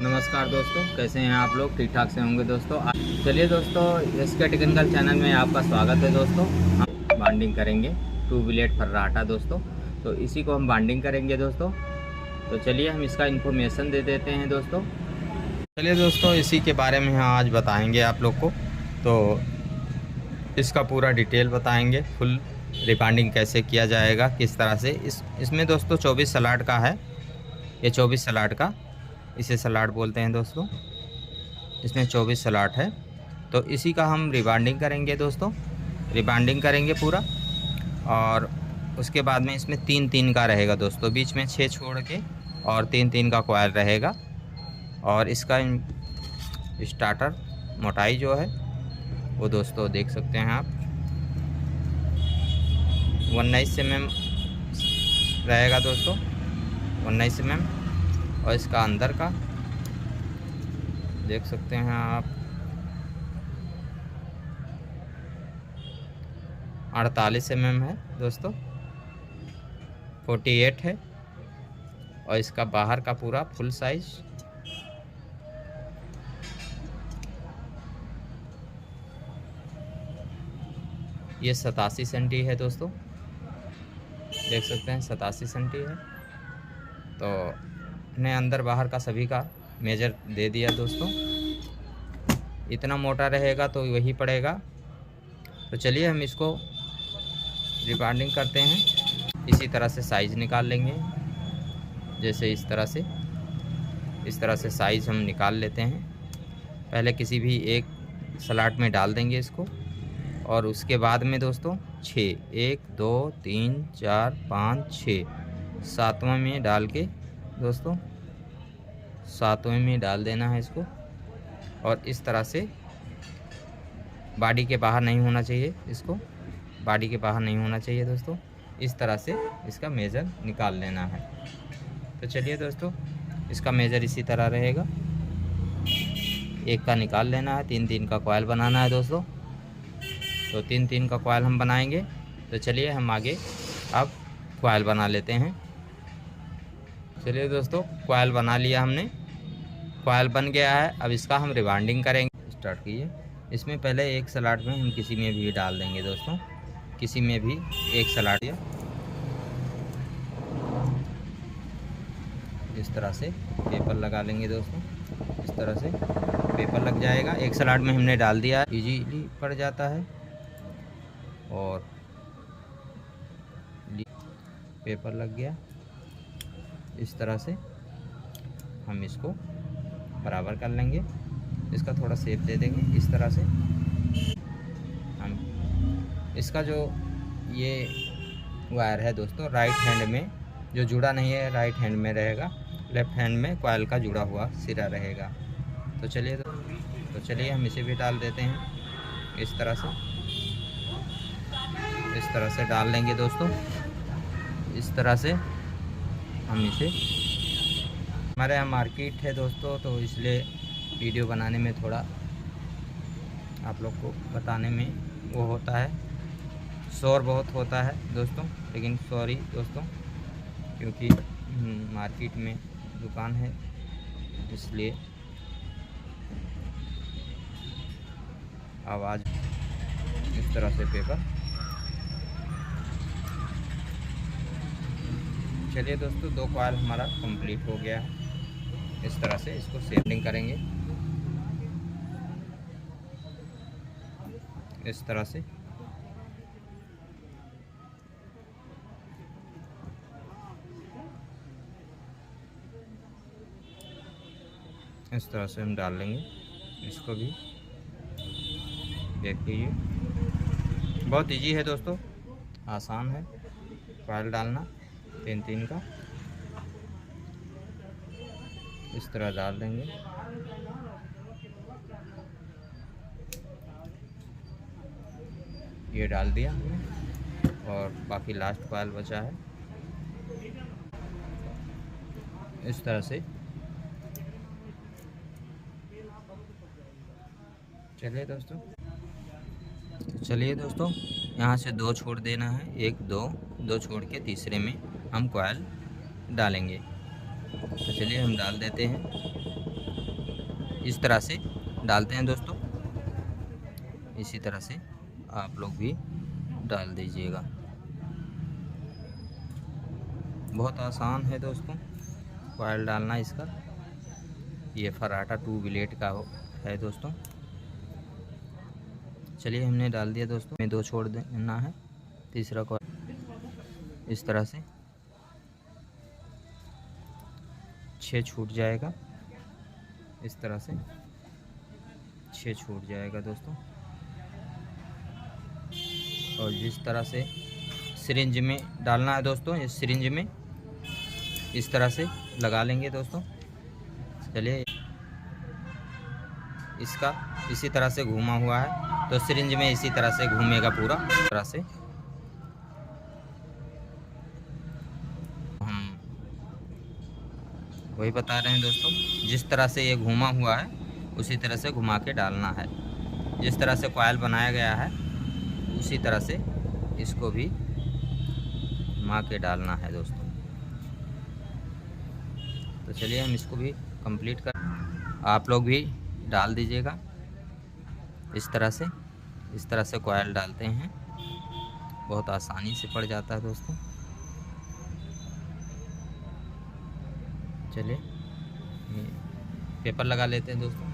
नमस्कार दोस्तों, कैसे हैं आप लोग? ठीक ठाक से होंगे दोस्तों। चलिए दोस्तों, इसके टेक्निकल चैनल में आपका स्वागत है दोस्तों। हम बाइंडिंग करेंगे 2 बिलेट फर्राटा दोस्तों। तो इसी को हम बाइंडिंग करेंगे दोस्तों। तो चलिए हम इसका इन्फॉर्मेशन दे देते हैं दोस्तों। चलिए दोस्तों, इसी के बारे में हम आज बताएंगे आप लोग को। तो इसका पूरा डिटेल बताएंगे, फुल रिबाइंडिंग कैसे किया जाएगा, किस तरह से। इसमें दोस्तों 24 स्लॉट का है। ये 24 स्लॉट का, इसे स्लॉट बोलते हैं दोस्तों। इसमें 24 स्लॉट है। तो इसी का हम रिबाइंडिंग करेंगे दोस्तों। रिबाइंडिंग करेंगे पूरा, और उसके बाद में इसमें 3-3 का रहेगा दोस्तों। बीच में 6 छोड़ के और 3-3 का कॉइल रहेगा। और इसका स्टार्टर मोटाई जो है वो दोस्तों देख सकते हैं आप, 19 mm रहेगा दोस्तों, 19 mm। और इसका अंदर का देख सकते हैं आप, 48 mm है दोस्तों, 48 है। और इसका बाहर का पूरा फुल साइज ये 87 सेंटी है दोस्तों, देख सकते हैं 87 सेंटी है। तो ने अंदर बाहर का सभी का मेजर दे दिया दोस्तों। इतना मोटा रहेगा तो वही पड़ेगा। तो चलिए हम इसको रिबाइंडिंग करते हैं। इसी तरह से साइज़ निकाल लेंगे, जैसे इस तरह से साइज़ हम निकाल लेते हैं। पहले किसी भी एक स्लॉट में डाल देंगे इसको, और उसके बाद में दोस्तों 6, 1 2 3 4 5 6, 7वां में डाल के दोस्तों, 7वें में डाल देना है इसको। और इस तरह से बॉडी के बाहर नहीं होना चाहिए, इसको बॉडी के बाहर नहीं होना चाहिए दोस्तों। इस तरह से इसका मेज़र निकाल लेना है। तो चलिए दोस्तों, इसका मेज़र इसी तरह रहेगा। एक का निकाल लेना है, 3-3 का कॉइल बनाना है दोस्तों। तो 3-3 का कॉइल हम बनाएंगे। तो चलिए हम आगे अब कॉइल बना लेते हैं। चलिए दोस्तों, कॉइल बना लिया हमने, कॉइल बन गया है। अब इसका हम रिबाइंडिंग करेंगे। स्टार्ट कीजिए। इसमें पहले एक स्लॉट में हम किसी में भी डाल देंगे दोस्तों, किसी में भी एक स्लॉट। इस तरह से पेपर लगा लेंगे दोस्तों। इस तरह से पेपर लग जाएगा। एक स्लॉट में हमने डाल दिया, इजीली पड़ जाता है। और पेपर लग गया। इस तरह से हम इसको बराबर कर लेंगे, इसका थोड़ा शेप दे देंगे। इस तरह से हम इसका जो ये वायर है दोस्तों, राइट हैंड में जो जुड़ा नहीं है, राइट हैंड में रहेगा। लेफ्ट हैंड में कॉइल का जुड़ा हुआ सिरा रहेगा। तो चलिए हम इसे भी डाल देते हैं। इस तरह से डाल लेंगे दोस्तों। इस तरह से हम इसे, हमारे यहाँ मार्केट है दोस्तों, तो इसलिए वीडियो बनाने में थोड़ा आप लोग को बताने में वो होता है, शोर बहुत होता है दोस्तों। लेकिन सॉरी दोस्तों, क्योंकि मार्केट में दुकान है, इसलिए आवाज़। इस तरह से पेपर। चलिए दोस्तों, 2 कॉइल हमारा कंप्लीट हो गया है। इस तरह से इसको सेटिंग करेंगे। इस तरह से हम डाल लेंगे। इसको भी देख लीजिए, बहुत इजी है दोस्तों, आसान है कॉइल डालना 3-3 का। इस तरह डाल देंगे। ये डाल दिया हमने, और बाकी लास्ट कॉइल बचा है। इस तरह से चलिए दोस्तों, यहाँ से 2 छोड़ देना है, 1 2 छोड़ के तीसरे में हम कॉइल डालेंगे। तो चलिए हम डाल देते हैं। इस तरह से डालते हैं दोस्तों। इसी तरह से आप लोग भी डाल दीजिएगा। बहुत आसान है दोस्तों कॉइल डालना इसका। ये फराटा 2 ब्लेड का है दोस्तों। चलिए हमने डाल दिया दोस्तों, में 2 छोड़ देना है। तीसरा कॉइल इस तरह से 6 छूट जाएगा। इस तरह से 6 छूट जाएगा दोस्तों। और जिस तरह से सिरिंज में डालना है दोस्तों, इस सिरिंज में इस तरह से लगा लेंगे दोस्तों। चलिए इसका इसी तरह से घूमा हुआ है तो सिरिंज में इसी तरह से घूमेगा पूरा। इस तरह से हम वही बता रहे हैं दोस्तों, जिस तरह से ये घूमा हुआ है उसी तरह से घुमा के डालना है। जिस तरह से कॉइल बनाया गया है उसी तरह से इसको भी घुमा के डालना है दोस्तों। तो चलिए हम इसको भी कंप्लीट कर, आप लोग भी डाल दीजिएगा। इस तरह से कॉइल डालते हैं, बहुत आसानी से पड़ जाता है दोस्तों। चलिए पेपर लगा लेते हैं दोस्तों।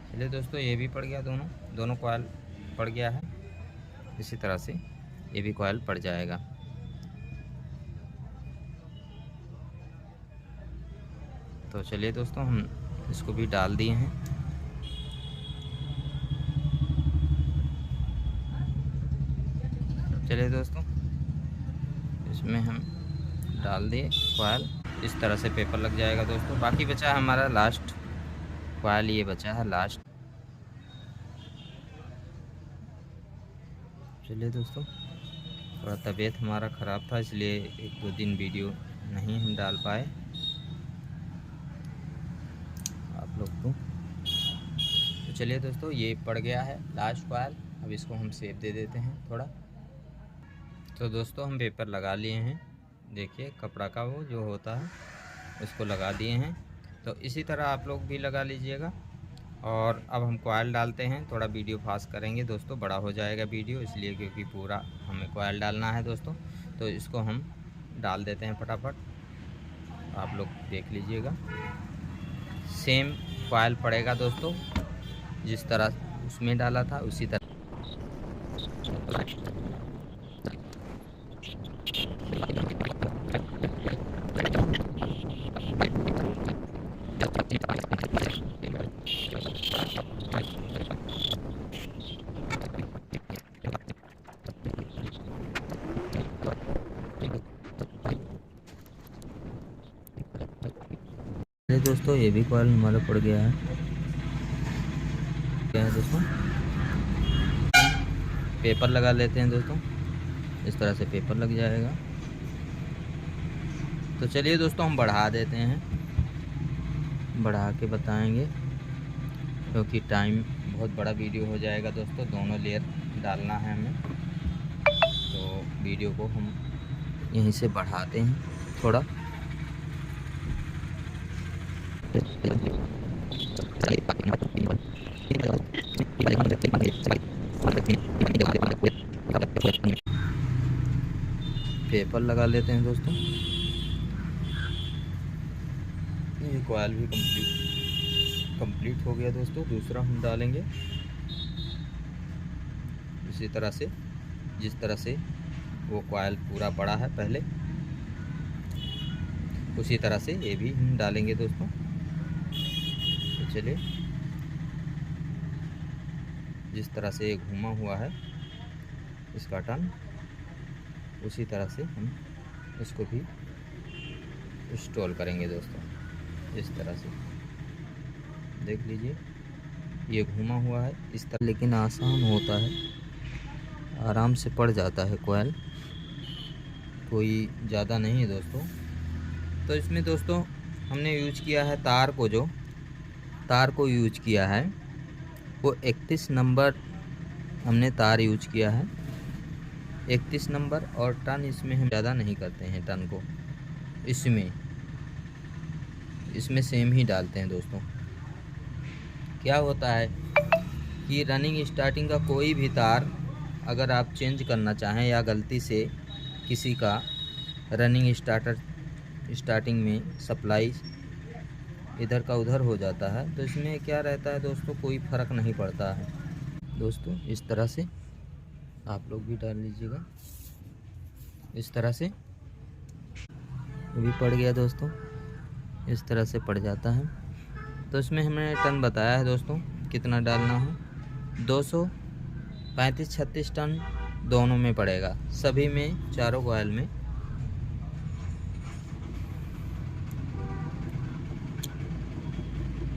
चलिए दोस्तों ये भी पड़ गया, दोनों कॉइल पड़ गया है। इसी तरह से ये भी कॉइल पड़ जाएगा। तो चलिए दोस्तों हम इसको भी डाल दिए हैं। चलिए दोस्तों इसमें हम डाल दिए कॉइल। इस तरह से पेपर लग जाएगा दोस्तों। बाकी बचा है हमारा लास्ट कॉइल, ये बचा है लास्ट। चलिए दोस्तों थोड़ा तबीयत हमारा ख़राब था इसलिए 1-2 दिन वीडियो नहीं हम डाल पाए आप लोग को। तो चलिए दोस्तों ये पड़ गया है लास्ट कॉइल। अब इसको हम शेप दे देते हैं थोड़ा। तो दोस्तों हम पेपर लगा लिए हैं, देखिए कपड़ा का वो जो होता है उसको लगा दिए हैं। तो इसी तरह आप लोग भी लगा लीजिएगा। और अब हम कॉइल डालते हैं। थोड़ा वीडियो फास्ट करेंगे दोस्तों, बड़ा हो जाएगा वीडियो इसलिए, क्योंकि पूरा हमें कॉइल डालना है दोस्तों। तो इसको हम डाल देते हैं फटाफट, आप लोग देख लीजिएगा। सेम कॉइल पड़ेगा दोस्तों, जिस तरह उसमें डाला था उसी तरह। दोस्तों ये भी कॉइल हमारा पड़ गया है। क्या है दोस्तों, पेपर लगा लेते हैं दोस्तों। इस तरह से पेपर लग जाएगा। तो चलिए दोस्तों हम बढ़ा देते हैं, बढ़ा के बताएंगे क्योंकि टाइम बहुत बड़ा वीडियो हो जाएगा दोस्तों। दोनों लेयर डालना है हमें, तो वीडियो को हम यहीं से बढ़ाते हैं थोड़ा। पेपर लगा लेते हैं दोस्तों। ये कॉइल भी कंप्लीट हो गया दोस्तों। दूसरा हम डालेंगे इसी तरह से, जिस तरह से वो कॉइल पूरा बड़ा है पहले, उसी तरह से ये भी हम डालेंगे दोस्तों। तो चलिए जिस तरह से ये घूमा हुआ है इसका टर्न, उसी तरह से हम इसको भी इंस्टॉल करेंगे दोस्तों। इस तरह से देख लीजिए ये घूमा हुआ है इस तरह, लेकिन आसान होता है, आराम से पड़ जाता है कॉइल, कोई ज़्यादा नहीं है दोस्तों। तो इसमें दोस्तों हमने यूज किया है तार को, जो तार को यूज किया है वो 31 नंबर हमने तार यूज किया है। 31 नंबर। और टर्न इसमें हम ज़्यादा नहीं करते हैं, टर्न को इसमें सेम ही डालते हैं दोस्तों। क्या होता है कि रनिंग स्टार्टिंग का कोई भी तार अगर आप चेंज करना चाहें या गलती से किसी का रनिंग स्टार्टिंग में सप्लाई इधर का उधर हो जाता है, तो इसमें क्या रहता है दोस्तों, कोई फ़र्क नहीं पड़ता है दोस्तों। इस तरह से आप लोग भी डाल लीजिएगा, इस तरह से भी पड़ गया दोस्तों, इस तरह से पड़ जाता है। तो इसमें हमने टन बताया है दोस्तों कितना डालना है, 235-36 टन दोनों में पड़ेगा, सभी में, चारों कॉइल में।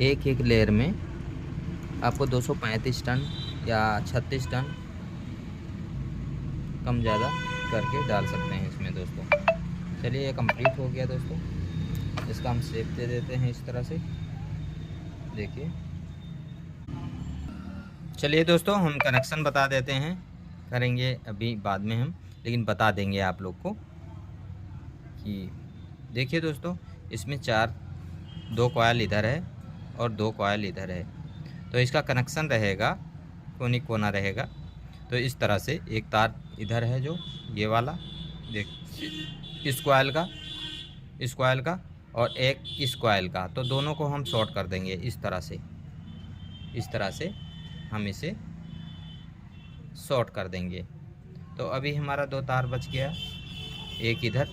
एक एक लेयर में आपको 235 टन या 36 टन कम ज़्यादा करके डाल सकते हैं इसमें दोस्तों। चलिए ये कंप्लीट हो गया दोस्तों, इसका हम शेप दे देते हैं इस तरह से, देखिए। चलिए दोस्तों हम कनेक्शन बता देते हैं, करेंगे अभी बाद में हम, लेकिन बता देंगे आप लोग को कि देखिए दोस्तों, इसमें 2 कॉइल इधर है और 2 कॉइल इधर है, तो इसका कनेक्शन रहेगा कोनी कोना रहेगा। तो इस तरह से एक तार इधर है जो ये वाला, देख, इस कॉइल का और एक इस कॉइल का, तो दोनों को हम शॉर्ट कर देंगे इस तरह से हम इसे शॉर्ट कर देंगे। तो अभी हमारा 2 तार बच गया, एक इधर,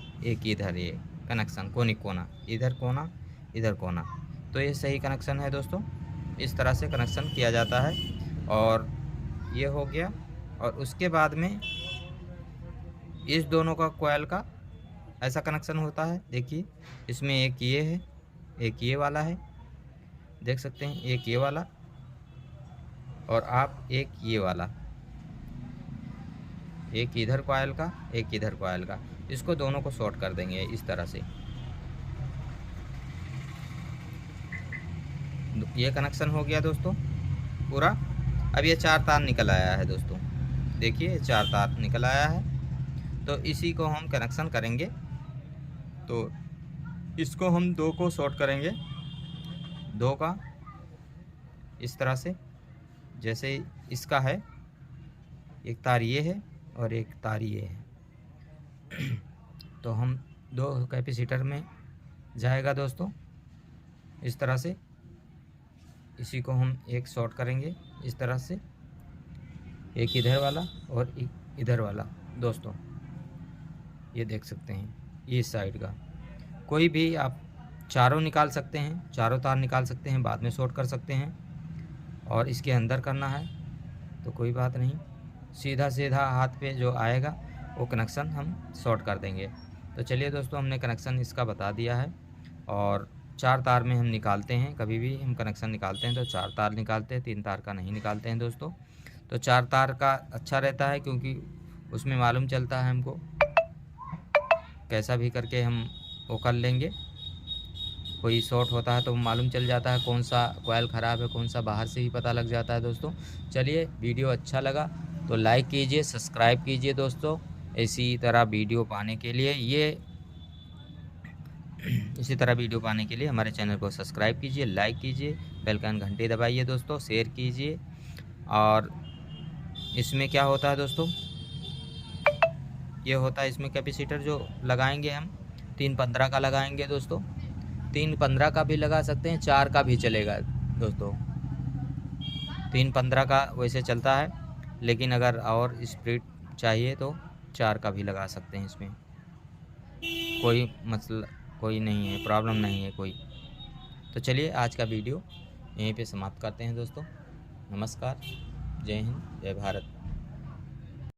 ये कनेक्शन कोनी कोना, इधर कोना। तो ये सही कनेक्शन है दोस्तों, इस तरह से कनेक्शन किया जाता है। और ये हो गया, और उसके बाद में इस दोनों का कॉइल का ऐसा कनेक्शन होता है। देखिए इसमें एक ये है, एक ये वाला है, देख सकते हैं, एक ये वाला और आप एक ये वाला, एक इधर कॉइल का, एक इधर कॉइल का, इसको दोनों को शॉर्ट कर देंगे इस तरह से। ये कनेक्शन हो गया दोस्तों पूरा। अब ये 4 तार निकल आया है दोस्तों, देखिए 4 तार निकल आया है। तो इसी को हम कनेक्शन करेंगे, तो इसको हम 2 को शॉर्ट करेंगे, 2 का इस तरह से, जैसे इसका है, एक तार ये है और एक तार ये है। तो हम 2 कैपेसिटर में जाएगा दोस्तों इस तरह से, इसी को हम एक शॉर्ट करेंगे इस तरह से, एक इधर वाला और एक इधर वाला दोस्तों, ये देख सकते हैं, इस साइड का। कोई भी आप चारों निकाल सकते हैं, चारों तार निकाल सकते हैं, बाद में शॉर्ट कर सकते हैं। और इसके अंदर करना है तो कोई बात नहीं, सीधा हाथ पे जो आएगा वो कनेक्शन हम शॉर्ट कर देंगे। तो चलिए दोस्तों, हमने कनेक्शन इसका बता दिया है। और 4 तार में हम निकालते हैं, कभी भी हम कनेक्शन निकालते हैं तो 4 तार निकालते हैं, 3 तार का नहीं निकालते हैं दोस्तों। तो 4 तार का अच्छा रहता है, क्योंकि उसमें मालूम चलता है हमको, कैसा भी करके हम वो कर लेंगे। कोई शॉर्ट होता है तो मालूम चल जाता है कौन सा कॉइल ख़राब है, कौन सा बाहर से ही पता लग जाता है दोस्तों। चलिए, वीडियो अच्छा लगा तो लाइक कीजिए, सब्सक्राइब कीजिए दोस्तों। इसी तरह वीडियो पाने के लिए हमारे चैनल को सब्सक्राइब कीजिए, लाइक कीजिए, बेल का घंटी दबाइए दोस्तों, शेयर कीजिए। और इसमें क्या होता है दोस्तों, ये होता है इसमें कैपेसिटर जो लगाएंगे हम 315 का लगाएंगे दोस्तों, 315 का भी लगा सकते हैं, 4 का भी चलेगा दोस्तों। 315 का वैसे चलता है, लेकिन अगर और स्पीड चाहिए तो 4 का भी लगा सकते हैं, इसमें कोई नहीं है, प्रॉब्लम नहीं है कोई। तो चलिए आज का वीडियो यहीं पे समाप्त करते हैं दोस्तों। नमस्कार, जय हिंद, जय भारत।